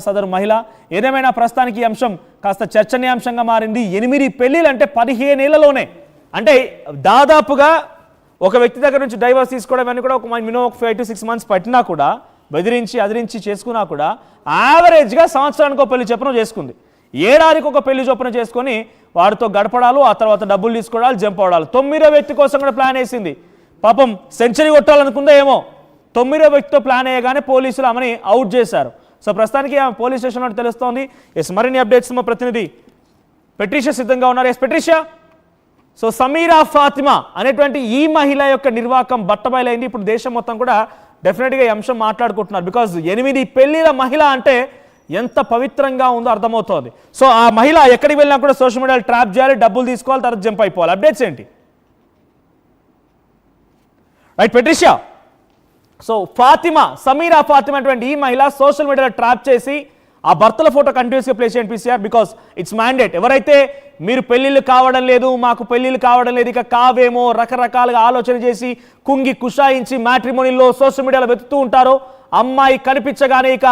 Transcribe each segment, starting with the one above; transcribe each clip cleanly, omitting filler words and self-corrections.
సదరు మహిళ ఏదేమైనా ప్రస్తుతానికి ఈ అంశం కాస్త చర్చనీయాంశంగా మారింది. 8 పెళ్లిలు అంటే 15 ఏళ్లలోనే, అంటే దాదాపుగా ఒక వ్యక్తి దగ్గర నుంచి డైవర్స్ తీసుకోవడం అని కూడా ఒక మినిమం 5 to 6 months పట్టినా కూడా, బెదిరించి అదిరించి చేసుకున్నా కూడా యావరేజ్గా సంవత్సరానికి ఒక పెళ్లి చొప్పున చేసుకుంది. ఏడాదికి ఒక పెళ్లి చొప్పున చేసుకొని వారితో గడపడాలు, ఆ తర్వాత డబ్బులు తీసుకోవడాలు, జంప్ అవడాలు. 9వ వ్యక్తి కోసం కూడా ప్లాన్ వేసింది. పాపం సెంచరీ కొట్టాలనుకుందా ఏమో, 9వ వ్యక్తితో ప్లాన్ వేయగానే పోలీసులు ఆమెని అవుట్ చేశారు. సో ప్రస్తుతానికి పోలీస్ స్టేషన్లో తెలుస్తోంది. ఎస్, మరిన్ని అప్డేట్స్ మా ప్రతినిధి పెట్రిషియా సిద్ధంగా ఉన్నారు. Yes Patricia, so Sameera Fatima అనేటువంటి ఈ మహిళ యొక్క నిర్వాకం బట్టబయలైంది. ఇప్పుడు దేశం మొత్తం కూడా డెఫినెట్గా ఈ అంశం మాట్లాడుకుంటున్నారు. బికాజ్ 8 పెళ్లిల మహిళ అంటే ఎంత పవిత్రంగా ఉందో అర్థమవుతోంది. సో ఆ మహిళ ఎక్కడికి వెళ్ళినా కూడా సోషల్ మీడియాలో ట్రాప్ చేయాలి, డబ్బులు తీసుకోవాలి, తర్వాత జంప్ అయిపోవాలి. అప్డేట్స్ ఏంటి? Right Patricia, so Fatima, Sameera Fatima అటువంటి ఈ మహిళ సోషల్ మీడియాలో ట్రాప్ చేసి ఆ భర్తల ఫోటో కంటిన్యూస్గా ప్లే చేయండి పీసీఆర్, బికాస్ ఇట్స్ మ్యాండేట్. ఎవరైతే మీరు పెళ్ళిళ్ళు కావడం లేదు, మాకు పెళ్ళిళ్ళు కావడం లేదు, ఇక కావేమో రకరకాలుగా ఆలోచన చేసి కుంగి కుషాయించి మ్యాట్రిమోనీలో సోషల్ మీడియాలో వెతుకుతూ ఉంటారో, అమ్మాయి కనిపించగానే ఇక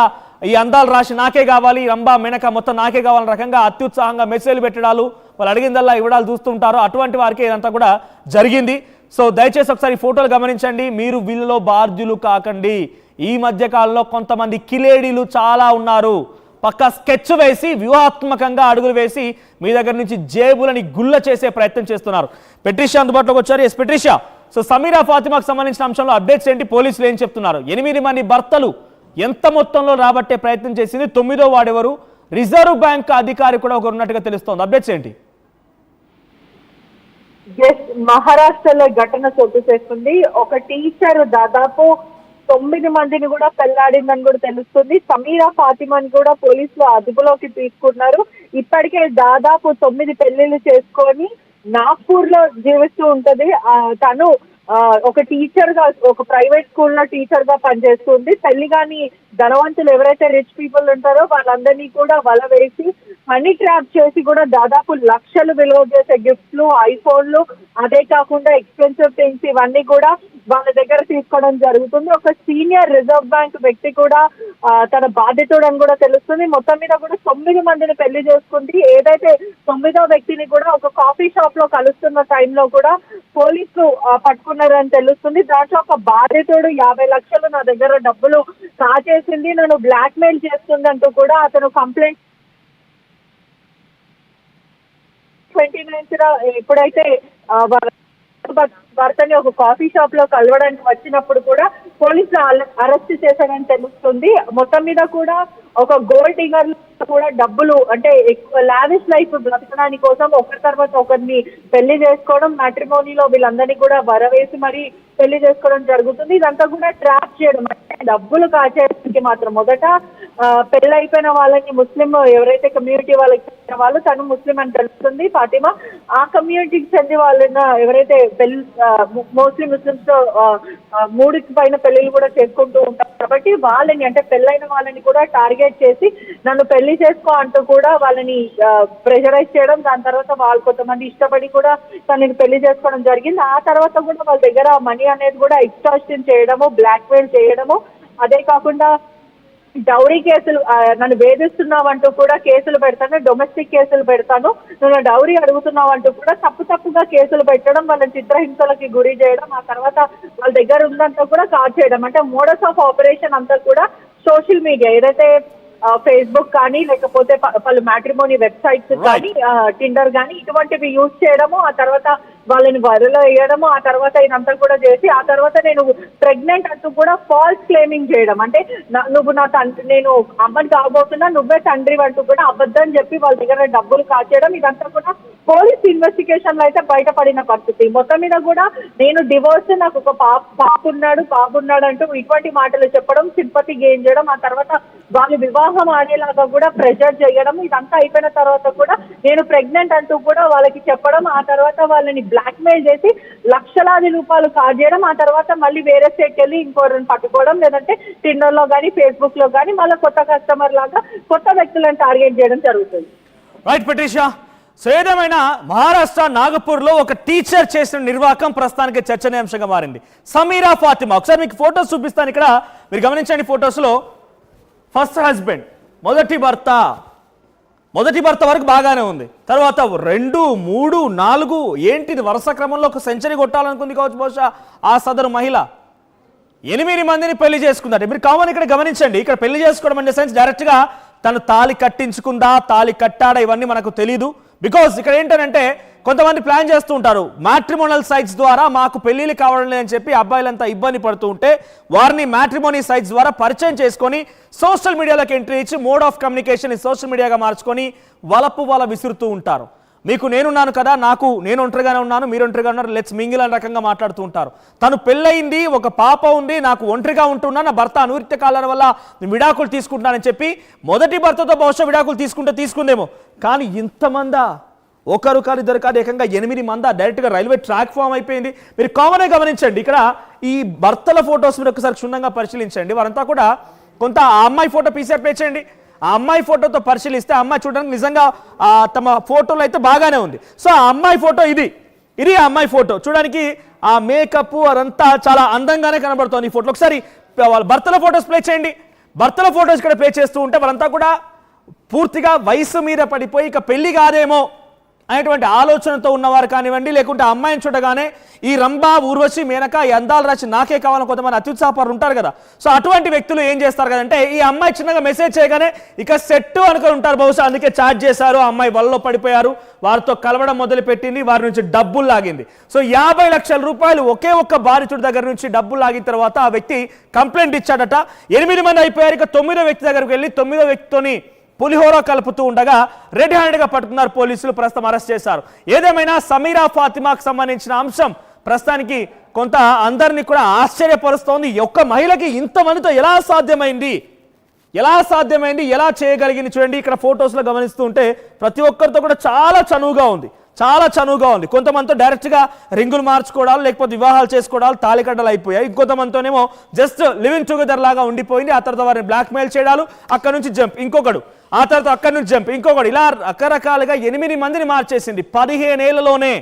ఈ అందాలు రాసి నాకే కావాలి, రంభా మెనక మొత్తం నాకే కావాలని రకంగా అత్యుత్సాహంగా మెసేజ్లు పెట్టడాలు, వాళ్ళు అడిగిందల్లా ఇవ్వడాలు చూస్తుంటారో అటువంటి వారికి ఇదంతా కూడా జరిగింది. సో దయచేసి ఒకసారి ఫోటోలు గమనించండి, మీరు వీళ్ళలో బాధ్యులు కాకండి. ఈ మధ్యకాలంలో కొంతమంది కిలేడీలు చాలా ఉన్నారు, పక్క స్కెచ్ వేసి వ్యూహాత్మకంగా అడుగులు వేసి మీ దగ్గర నుంచి జేబులని గుల్ల చేసే ప్రయత్నం చేస్తున్నారు. పెట్రిషియా అందుబాటులోకి వచ్చారు. ఎస్ పెట్రిషియా, సో సమీరా ఫాతిమాకు సంబంధించిన అంశంలో అప్డేట్స్ ఏంటి? పోలీసులు ఏం చెప్తున్నారు? 8 మంది భర్తలు ఎంత మొత్తంలో రాబట్టే ప్రయత్నం చేసింది? 9వ వాడెవరు? రిజర్వ్ బ్యాంక్ అధికారి కూడా ఒకరు ఉన్నట్టుగా తెలుస్తోంది. అప్డేట్స్ ఏంటి? మహారాష్ట్రలో ఘటన చోటు చేసుకుంది. ఒక టీచర్ దాదాపు 9 మందిని కూడా పెళ్లాడిందని కూడా తెలుస్తుంది. సమీరా ఫాతిమాని కూడా పోలీసులు అదుపులోకి తీసుకున్నారు. ఇప్పటికే దాదాపు 9 పెళ్లిళ్ళు చేసుకొని నాగ్పూర్ లో జీవిస్తూ ఉంటది. తను ఒక టీచర్ గా, ఒక ప్రైవేట్ స్కూల్లో టీచర్ గా పనిచేస్తుంది. పెళ్లి గాని ధనవంతులు ఎవరైతే రిచ్ పీపుల్ ఉంటారో వాళ్ళందరినీ కూడా వల వేసి మనీ ట్రాప్ చేసి కూడా దాదాపు లక్షలు విలువ చేసే గిఫ్ట్లు, ఐఫోన్లు, అదే కాకుండా ఎక్స్పెన్సివ్ థింగ్స్ ఇవన్నీ కూడా వాళ్ళ దగ్గర తీసుకోవడం జరుగుతుంది. ఒక సీనియర్ రిజర్వ్ బ్యాంక్ వ్యక్తి కూడా తన బాధితుడు అని కూడా తెలుస్తుంది. మొత్తం మీద కూడా 9 మందిని పెళ్లి చేసుకుంది. ఏదైతే 9వ వ్యక్తిని కూడా ఒక కాఫీ షాప్ లో కలుస్తున్న టైంలో కూడా పోలీసులు పట్టుకున్నారని తెలుస్తుంది. దాంట్లో ఒక బాధితుడు 50 లక్షలు నా దగ్గర డబ్బులు కాజేసింది, నన్ను బ్లాక్ మెయిల్ చేస్తుంది అంటూ కూడా అతను కంప్లైంట్ 29th ఎప్పుడైతే భర్తని ఒక కాఫీ షాప్ లో కలవడానికి వచ్చినప్పుడు కూడా పోలీసులు అరెస్ట్ చేశారని తెలుస్తుంది. మొత్తం మీద కూడా ఒక గోల్డ్ డిగర్ కూడా డబ్బులు, అంటే ఎక్కువ లావిష్ లైఫ్ బ్రతకడానికి కోసం ఒకరి తర్వాత ఒకరిని పెళ్లి చేసుకోవడం, మ్యాట్రిమోనీలో వీళ్ళందరినీ కూడా వరవేసి మరి పెళ్లి చేసుకోవడం జరుగుతుంది. ఇదంతా కూడా ట్రాప్ చేయడం, అంటే డబ్బులు కాచేయడానికి మాత్రం. మొదట పెళ్లి అయిపోయిన వాళ్ళని, ముస్లిం ఎవరైతే కమ్యూనిటీ వాళ్ళకి చెందిన వాళ్ళు, తను ముస్లిం అని తెలుస్తుంది ఫాతిమా. ఆ కమ్యూనిటీకి చెందిన వాళ్ళని ఎవరైతే పెళ్లి ముస్లిమ్స్ తో 3కి పైన పెళ్లిళ్ళు కూడా చేసుకుంటూ ఉంటారు కాబట్టి వాళ్ళని, అంటే పెళ్ళైన వాళ్ళని కూడా టార్గెట్ చేసి నన్ను పెళ్లి చేసుకో అంటూ కూడా వాళ్ళని ప్రెషరైజ్ చేయడం, దాని తర్వాత వాళ్ళు కొంతమంది ఇష్టపడి కూడా తనని పెళ్లి చేసుకోవడం జరిగింది. ఆ తర్వాత కూడా వాళ్ళ దగ్గర మనీ అనేది కూడా ఎక్స్టార్షన్ చేయడము, బ్లాక్ మెయిల్ చేయడము, అదే కాకుండా డౌరీ కేసులు, నన్ను వేధిస్తున్నావు అంటూ కూడా కేసులు పెడతాను, డొమెస్టిక్ కేసులు పెడతాను, నన్ను డౌరీ అడుగుతున్నావు అంటూ కూడా తప్పుగా కేసులు పెట్టడం, వాళ్ళని చిత్రహింసలకి గురి చేయడం, ఆ తర్వాత వాళ్ళ దగ్గర ఉందంతా కూడా కాల్ చేయడం. అంటే మోడస్ ఆఫ్ ఆపరేషన్ అంతా కూడా సోషల్ మీడియా, ఏదైతే ఫేస్బుక్ కానీ లేకపోతే పలు మ్యాట్రిమోనీ వెబ్సైట్స్ కానీ, టిండర్ కానీ ఇటువంటివి యూజ్ చేయడము, ఆ తర్వాత వాళ్ళని వరలో వేయడము, ఆ తర్వాత ఇదంతా కూడా చేసి ఆ తర్వాత నేను ప్రెగ్నెంట్ అంటూ కూడా ఫాల్స్ క్లెయిమింగ్ చేయడం. అంటే నువ్వు నా తండ్రి, నేను అమ్మని కాబోతున్నా, నువ్వే తండ్రి అంటూ కూడా అబద్ధం చెప్పి వాళ్ళ దగ్గర డబ్బులు కాచేయడం. ఇదంతా కూడా పోలీస్ ఇన్వెస్టిగేషన్ లో అయితే బయటపడిన పరిస్థితి. మొత్తం మీద కూడా నేను డివోర్స్, నాకు ఒక బాబున్నాడు అంటూ ఇటువంటి మాటలు చెప్పడం, సింపతి గెయిన్ చేయడం, ఆ తర్వాత వాళ్ళు వివాహం ఆడేలాగా కూడా ప్రెషర్ చేయడం. ఇదంతా అయిపోయిన తర్వాత కూడా నేను ప్రెగ్నెంట్ అంటూ కూడా వాళ్ళకి చెప్పడం, ఆ తర్వాత వాళ్ళని బ్లాక్ మెయిల్ చేసి లక్షలాది రూపాయలు కాజేయడం, ఆ తర్వాత మళ్ళీ వేరే స్టేట్కి వెళ్ళి ఇంకోరిని పట్టుకోవడం, లేదంటే టిండర్ లో కానీ ఫేస్బుక్ లో కానీ మళ్ళీ కొత్త కస్టమర్ లాగా కొత్త వ్యక్తులను టార్గెట్ చేయడం జరుగుతుంది. రైట్ పెట్రిషియా, సో ఏదేమైనా మహారాష్ట్ర నాగపూర్లో ఒక టీచర్ చేసిన నిర్వాకం ప్రస్తుతానికి చర్చనీయాంశంగా మారింది. సమీరా ఫాతిమా, ఒకసారి మీకు ఫొటోస్ చూపిస్తాను. ఇక్కడ మీరు గమనించండి, ఫొటోస్లో ఫస్ట్ హస్బెండ్ మొదటి భర్త వరకు బాగానే ఉంది. తర్వాత 2, 3, 4 ఏంటిది వరుస క్రమంలో ఒక సెంచరీ కొట్టాలనుకుంది కావచ్చు బహుశా ఆ సదరు మహిళ. 8 మందిని పెళ్లి చేసుకుందట. మీరు కామన్ ఇక్కడ గమనించండి, ఇక్కడ పెళ్లి చేసుకోవడం అంటే సెన్స్ డైరెక్ట్గా తను తాళి కట్టించుకుందా, తాళి కట్టాడా ఇవన్నీ మనకు తెలీదు. బికాజ్ ఇక్కడ ఏంటంటే కొంతమంది ప్లాన్ చేస్తూ ఉంటారు, మ్యాట్రిమోనల్ సైట్స్ ద్వారా మాకు పెళ్లిళ్ళు కావడం లేదని చెప్పి అబ్బాయిలంతా ఇబ్బంది పడుతూ ఉంటే వారిని మ్యాట్రిమోనీ సైట్స్ ద్వారా పరిచయం చేసుకొని సోషల్ మీడియాలోకి ఎంట్రీ ఇచ్చి మోడ్ ఆఫ్ కమ్యూనికేషన్ సోషల్ మీడియాగా మార్చుకొని వల విసురుతూ ఉంటారు. మీకు నేనున్నాను కదా, నేను ఒంటరిగానే ఉన్నాను, మీరు ఒంటరిగా ఉన్నారు, లెట్స్ మింగిల్ అనే రకంగా మాట్లాడుతూ ఉంటారు. తను పెళ్ళయింది, ఒక పాప ఉంది, నాకు ఒంటరిగా ఉంటున్నా, నా భర్త అనురిత్య కాలాల వల్ల విడాకులు తీసుకుంటానని చెప్పి మొదటి భర్తతో బహుశా విడాకులు తీసుకుందేమో. కానీ ఇంతమందా, ఒకరు కాదు ఇద్దరు కాదు, ఏకంగా 8 మంది డైరెక్ట్గా రైల్వే ట్రాక్ ఫామ్ అయిపోయింది. మీరు కామన్గా గమనించండి, ఇక్కడ ఈ భర్తల ఫొటోస్ మీరు ఒకసారి క్షుణ్ణంగా పరిశీలించండి. వారంతా కూడా కొంత ఆ అమ్మాయి ఫోటో పీసీఆర్ ప్లే చేయండి. ఆ అమ్మాయి ఫోటోతో పరిశీలిస్తే ఆ అమ్మాయి చూడడానికి నిజంగా తమ ఫోటోలో అయితే బాగానే ఉంది. సో ఆ అమ్మాయి ఫోటో ఇది ఆ అమ్మాయి ఫోటో చూడడానికి ఆ మేకప్ అదంతా చాలా అందంగానే కనబడుతోంది ఈ ఫోటో. ఒకసారి వాళ్ళ భర్తల ఫొటోస్ ప్లే చేయండి. భర్తల ఫొటోస్ ఇక్కడ ప్లే చేస్తూ ఉంటే వాళ్ళంతా కూడా పూర్తిగా వయసు మీద పడిపోయి ఇక పెళ్లి కాదేమో అనేటువంటి ఆలోచనతో ఉన్నవారు కానివ్వండి, లేకుంటే అమ్మాయిని చూడగానే ఈ రంభా, ఊర్వశి, మేనక ఈ అందాలు రాసి నాకే కావాలని కొంతమంది అత్యుత్సాహపరులు ఉంటారు కదా. సో అటువంటి వ్యక్తులు ఏం చేస్తారు కదంటే ఈ అమ్మాయి చిన్నగా మెసేజ్ చేయగానే ఇక సెట్ అనుకుని ఉంటారు బహుశా, అందుకే చాట్ చేశారు, ఆ అమ్మాయి వలలో పడిపోయారు, వారితో కలవడం మొదలుపెట్టింది, వారి నుంచి డబ్బులు లాగింది. సో 50 లక్షల రూపాయలు ఒకే ఒక్క బాధితుడి దగ్గర నుంచి డబ్బులు లాగిన తర్వాత ఆ వ్యక్తి కంప్లైంట్ ఇచ్చాడట. 8 మంది అయిపోయారు. ఇక 9వ వ్యక్తి దగ్గరకు వెళ్ళి 9వ వ్యక్తితోని పులిహోర కలుపుతూ ఉండగా రెడ్ హ్యాండ్గా పట్టుకున్నారు పోలీసులు, ప్రస్తుతం అరెస్ట్ చేశారు. ఏదేమైనా సమీరా ఫాతిమాకు సంబంధించిన అంశం ప్రస్తుతానికి కొంత అందరినీ కూడా ఆశ్చర్యపరుస్తోంది. ఒక్క మహిళకి ఇంతమందితో ఎలా సాధ్యమైంది, ఎలా చేయగలిగింది చూడండి. ఇక్కడ ఫొటోస్లో గమనిస్తూ ఉంటే ప్రతి ఒక్కరితో కూడా చాలా చనువుగా ఉంది. కొంతమందితో డైరెక్ట్గా రింగులు మార్చుకోవడాలు, లేకపోతే వివాహాలు చేసుకోవడాలు, తాళికడ్డలు అయిపోయాయి. ఇంకొంతమందితోనేమో జస్ట్ లివింగ్ టుగెదర్ లాగా ఉండిపోయింది. ఆ తర్వాత వారిని బ్లాక్మెయిల్ చేయడాలు, అక్కడ నుంచి జంప్ ఇంకొకడు, ఆ తర్వాత అక్కడి నుంచి జంప్ ఇంకొకడు, ఇలా రకరకాలుగా 8 మందిని మార్చేసింది 15 ఏళ్లలోనే.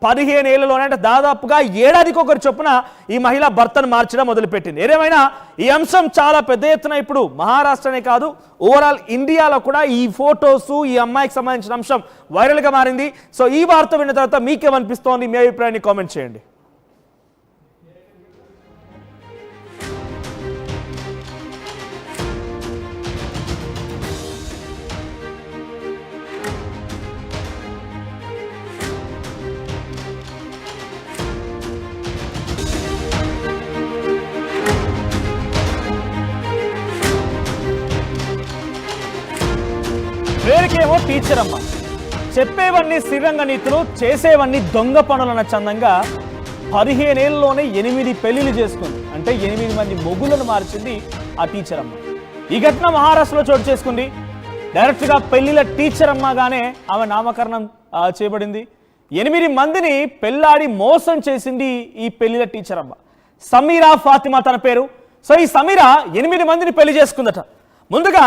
అంటే దాదాపుగా ఏడాదికి ఒకరు చొప్పున ఈ మహిళ భర్తను మార్చడం మొదలుపెట్టింది. ఏదేమైనా ఈ అంశం చాలా పెద్ద ఎత్తున ఇప్పుడు మహారాష్ట్రనే కాదు ఓవరాల్ ఇండియాలో కూడా ఈ ఫొటోస్, ఈ అమ్మాయికి సంబంధించిన అంశం వైరల్గా మారింది. సో ఈ వార్త విన్న తర్వాత మీకేమనిపిస్తోంది, మీ అభిప్రాయాన్ని కామెంట్ చేయండి. పేరుకేమో టీచర్ అమ్మ, చెప్పేవన్నీ శ్రీరంగ నీతులు, చేసేవన్నీ దొంగ పనులన్న చందంగా 15 ఏళ్ళలోనే 8 పెళ్లిళ్ళు చేసుకుంది. అంటే 8 మంది మొగులను మార్చింది ఆ టీచర్ అమ్మ. ఈ ఘటన మహారాష్ట్రలో చోటు చేసుకుంది. డైరెక్ట్గా పెళ్లిళ్ళ టీచర్ అమ్మగానే ఆమె నామకరణం చేయబడింది. 8 మందిని పెళ్లాడి మోసం చేసింది ఈ పెళ్లిళ్ళ టీచర్ అమ్మ. సమీరా ఫాతిమా తన పేరు. సో ఈ సమీరా 8 మందిని పెళ్లి చేసుకుందట. ముందుగా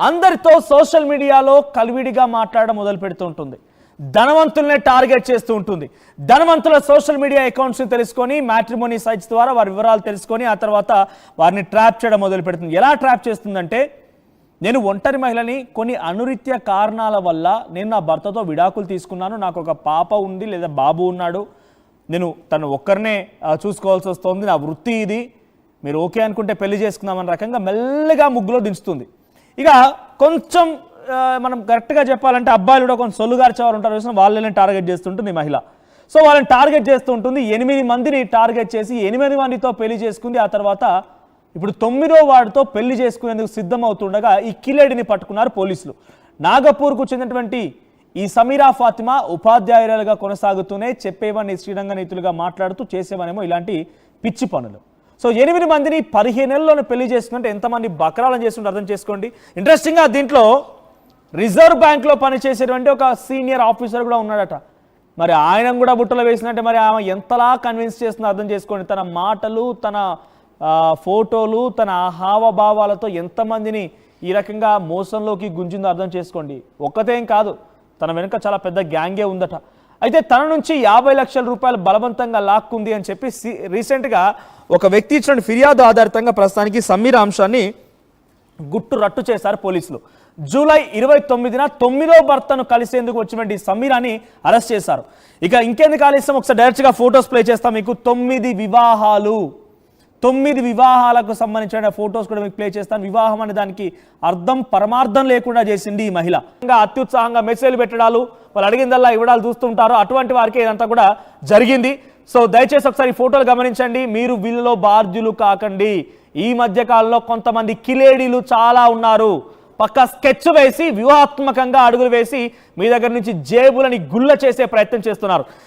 అందరితో సోషల్ మీడియాలో కలివిడిగా మాట్లాడడం మొదలు పెడుతూ ఉంటుంది. ధనవంతులనే టార్గెట్ చేస్తూ ఉంటుంది. ధనవంతుల సోషల్ మీడియా అకౌంట్స్ని తెలుసుకొని మ్యాట్రిమోనీ సైట్స్ ద్వారా వారి వివరాలు తెలుసుకొని ఆ తర్వాత వారిని ట్రాప్ చేయడం మొదలు పెడుతుంది. ఎలా ట్రాప్ చేస్తుందంటే, నేను ఒంటరి మహిళని, కొన్ని అనురిత్య కారణాల వల్ల నేను నా భర్తతో విడాకులు తీసుకున్నాను, నాకు ఒక పాప ఉంది లేదా బాబు ఉన్నాడు, నేను తను ఒక్కరినే చూసుకోవాల్సి వస్తుంది, నా వృత్తి ఇది, మీరు ఓకే అనుకుంటే పెళ్లి చేసుకుందామన్న రకంగా మెల్లగా ముగ్గులో దించుతుంది. ఇక కొంచెం మనం కరెక్ట్గా చెప్పాలంటే అబ్బాయిలు కూడా కొంచెం సొల్లుగార్చేవారు ఉంటారు, వాళ్ళని టార్గెట్ చేస్తుంటుంది మహిళ. సో వాళ్ళని టార్గెట్ చేస్తూ ఉంటుంది. 8 మందిని టార్గెట్ చేసి 8 మందితో పెళ్లి చేసుకుంది. ఆ తర్వాత ఇప్పుడు 9వ వాడితో పెళ్లి చేసుకునేందుకు సిద్ధమవుతుండగా ఈ కిలేడిని పట్టుకున్నారు పోలీసులు. నాగపూర్కు చెందినటువంటి ఈ సమీరా ఫాతిమా ఉపాధ్యాయురాలుగా కొనసాగుతూనే చెప్పేవన్నీ శ్రీరంగ నీతులుగా మాట్లాడుతూ చేసేవనేమో ఇలాంటి పిచ్చి పనులు. సో 8 మందిని 15 ఏళ్ళలోనే పెళ్లి చేసుకుంటే ఎంతమంది బకరాలను చేస్తుంటే అర్థం చేసుకోండి. ఇంట్రెస్టింగ్గా దీంట్లో రిజర్వ్ బ్యాంక్లో పనిచేసేటువంటి ఒక సీనియర్ ఆఫీసర్ కూడా ఉన్నాడట. మరి ఆయన కూడా బుట్టలో వేసినట్టే మరి ఆమె ఎంతలా కన్విన్స్ చేస్తుందో అర్థం చేసుకోండి. తన మాటలు, తన ఫోటోలు, తన హావభావాలతో ఎంతమందిని ఈ రకంగా మోసంలోకి గుంజిందో అర్థం చేసుకోండి. ఒక్కతేం కాదు, తన వెనుక చాలా పెద్ద గ్యాంగే ఉందట. అయితే తన నుంచి 50 లక్షల రూపాయలు బలవంతంగా లాక్కుంది అని చెప్పి రీసెంట్గా ఒక వ్యక్తి ఇచ్చిన ఫిర్యాదు ఆధారితంగా ప్రస్తుతానికి సమీరా అంశాన్ని గుట్టు రట్టు చేశారు పోలీసులు. జూలై 29న 9వ భర్తను కలిసేందుకు వచ్చినటువంటి సమీరాని అరెస్ట్ చేశారు. ఇక ఇంకెందుకు ఆలస్యం, ఒకసారి డైరెక్ట్గా ఫొటోస్ ప్లే చేస్తాం మీకు. 9 వివాహాలకు సంబంధించిన ఫొటోస్ కూడా మీకు ప్లే చేస్తాను. వివాహం అనే దానికి అర్థం పరమార్థం లేకుండా చేసింది ఈ మహిళ. ఇంకా అత్యుత్సాహంగా మెసేజ్లు పెట్టడాలు, వాళ్ళు అడిగిందల్లా ఇవ్వడాలు చూస్తుంటారు. అటువంటి వారికి ఇదంతా కూడా జరిగింది. సో దయచేసి ఒకసారి ఈ ఫోటోలు గమనించండి. మీరు వీళ్ళలో బాధ్యులు కాకండి. ఈ మధ్య కాలంలో కొంతమంది కిలేడీలు చాలా ఉన్నారు. పక్క స్కెచ్ వేసి వ్యూహాత్మకంగా అడుగులు వేసి మీ దగ్గర నుంచి జేబులని గుల్ల చేసే ప్రయత్నం చేస్తున్నారు.